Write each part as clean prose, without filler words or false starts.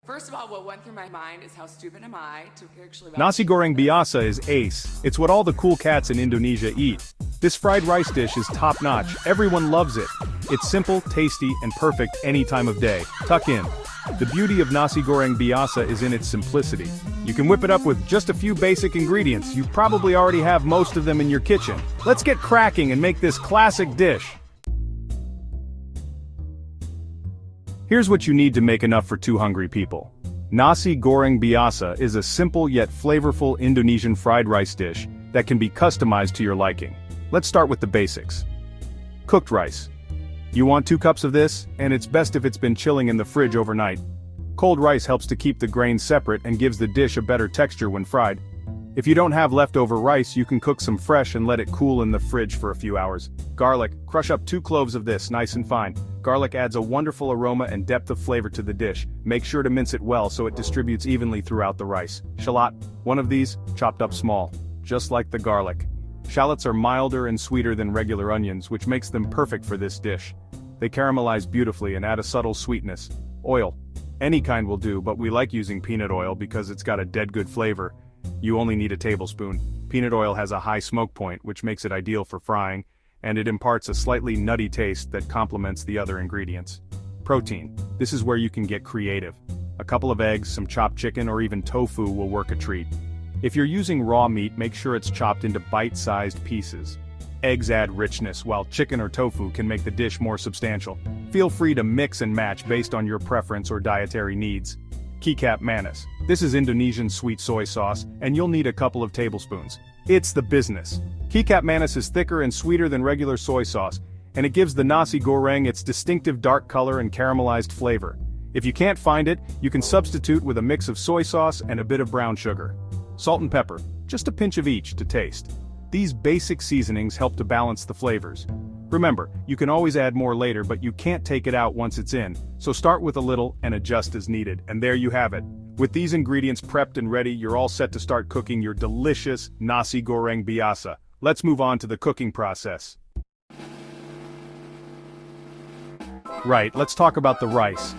First of all, what went through my mind is how stupid am I to actually... Nasi Goreng biasa is ace. It's what all the cool cats in Indonesia eat. This fried rice dish is top-notch. Everyone loves it. It's simple, tasty, and perfect any time of day. Tuck in. The beauty of Nasi Goreng biasa is in its simplicity. You can whip it up with just a few basic ingredients. You probably already have most of them in your kitchen. Let's get cracking and make this classic dish. Here's what you need to make enough for 2 hungry people. Nasi Goreng biasa is a simple yet flavorful Indonesian fried rice dish that can be customized to your liking. Let's start with the basics. Cooked rice. You want 2 cups of this, and it's best if it's been chilling in the fridge overnight. Cold rice helps to keep the grains separate and gives the dish a better texture when fried. If you don't have leftover rice, you can cook some fresh and let it cool in the fridge for a few hours. Garlic. Crush up 2 cloves of this, nice and fine. Garlic adds a wonderful aroma and depth of flavor to the dish. Make sure to mince it well so it distributes evenly throughout the rice. Shallot. 1 of these, chopped up small. Just like the garlic. Shallots are milder and sweeter than regular onions, which makes them perfect for this dish. They caramelize beautifully and add a subtle sweetness. Oil. Any kind will do, but we like using peanut oil because it's got a dead good flavor. You only need a tablespoon. Peanut oil has a high smoke point, which makes it ideal for frying, and it imparts a slightly nutty taste that complements the other ingredients. Protein. This is where you can get creative. A couple of eggs, some chopped chicken, or even tofu will work a treat. If you're using raw meat, make sure it's chopped into bite-sized pieces. Eggs add richness, while chicken or tofu can make the dish more substantial. Feel free to mix and match based on your preference or dietary needs. Kecap manis. This is Indonesian sweet soy sauce, and you'll need a couple of tablespoons. It's the business. Kecap manis is thicker and sweeter than regular soy sauce, and it gives the nasi goreng its distinctive dark color and caramelized flavor. If you can't find it, you can substitute with a mix of soy sauce and a bit of brown sugar. Salt and pepper, just a pinch of each to taste. These basic seasonings help to balance the flavors. Remember, you can always add more later, but you can't take it out once it's in, so start with a little and adjust as needed, and there you have it. With these ingredients prepped and ready, you're all set to start cooking your delicious Nasi Goreng biasa. Let's move on to the cooking process. Right, let's talk about the rice.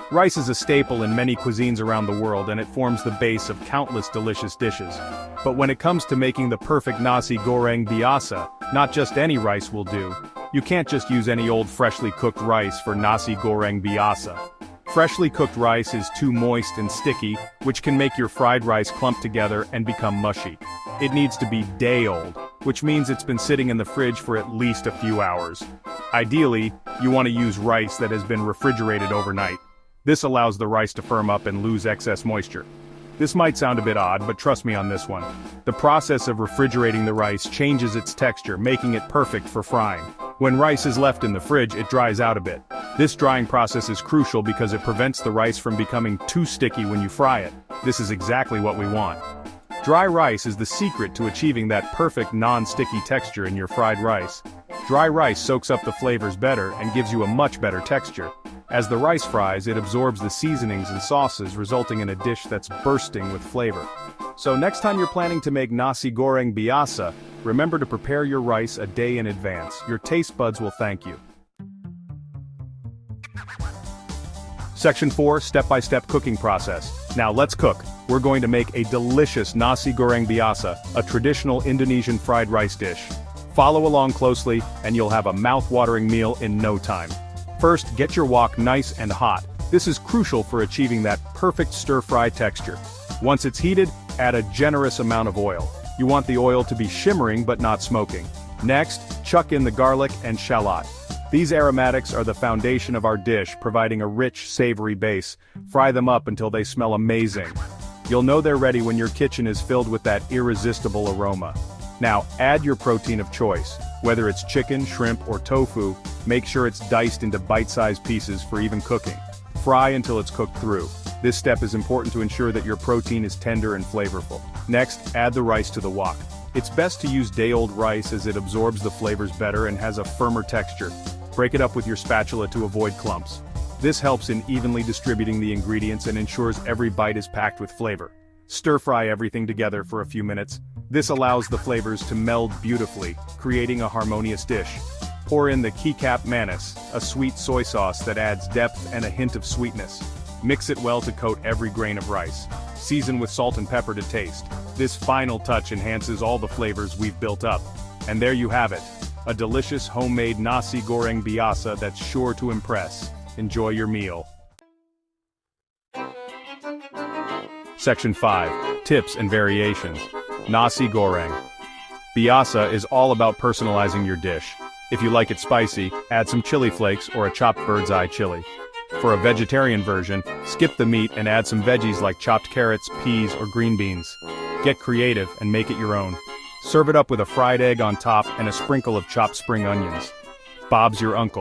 Rice is a staple in many cuisines around the world, and it forms the base of countless delicious dishes. But when it comes to making the perfect Nasi Goreng biasa, not just any rice will do. You can't just use any old freshly cooked rice for Nasi Goreng biasa. Freshly cooked rice is too moist and sticky, which can make your fried rice clump together and become mushy. It needs to be day-old, which means it's been sitting in the fridge for at least a few hours. Ideally, you want to use rice that has been refrigerated overnight. This allows the rice to firm up and lose excess moisture. This might sound a bit odd, but trust me on this one. The process of refrigerating the rice changes its texture, making it perfect for frying. When rice is left in the fridge, it dries out a bit. This drying process is crucial because it prevents the rice from becoming too sticky when you fry it. This is exactly what we want. Dry rice is the secret to achieving that perfect non-sticky texture in your fried rice. Dry rice soaks up the flavors better and gives you a much better texture. As the rice fries, it absorbs the seasonings and sauces, resulting in a dish that's bursting with flavor. So next time you're planning to make Nasi Goreng biasa, remember to prepare your rice a day in advance. Your taste buds will thank you. Section 4, Step-by-step cooking process. Now let's cook. We're going to make a delicious Nasi Goreng biasa, a traditional Indonesian fried rice dish. Follow along closely, and you'll have a mouth-watering meal in no time. First, get your wok nice and hot. This is crucial for achieving that perfect stir-fry texture. Once it's heated, add a generous amount of oil. You want the oil to be shimmering but not smoking. Next, chuck in the garlic and shallot. These aromatics are the foundation of our dish, providing a rich, savory base. Fry them up until they smell amazing. You'll know they're ready when your kitchen is filled with that irresistible aroma. Now, add your protein of choice. Whether it's chicken, shrimp, or tofu, make sure it's diced into bite-sized pieces for even cooking. Fry until it's cooked through. This step is important to ensure that your protein is tender and flavorful. Next, add the rice to the wok. It's best to use day-old rice as it absorbs the flavors better and has a firmer texture. Break it up with your spatula to avoid clumps. This helps in evenly distributing the ingredients and ensures every bite is packed with flavor. Stir-fry everything together for a few minutes. This allows the flavors to meld beautifully, creating a harmonious dish. Pour in the kecap manis, a sweet soy sauce that adds depth and a hint of sweetness. Mix it well to coat every grain of rice. Season with salt and pepper to taste. This final touch enhances all the flavors we've built up. And there you have it. A delicious homemade Nasi Goreng biasa that's sure to impress. Enjoy your meal. Section 5. Tips and Variations. Nasi Goreng. Biasa is all about personalizing your dish. If you like it spicy, add some chili flakes or a chopped bird's eye chili. For a vegetarian version, skip the meat and add some veggies like chopped carrots, peas, or green beans. Get creative and make it your own. Serve it up with a fried egg on top and a sprinkle of chopped spring onions. Bob's your uncle.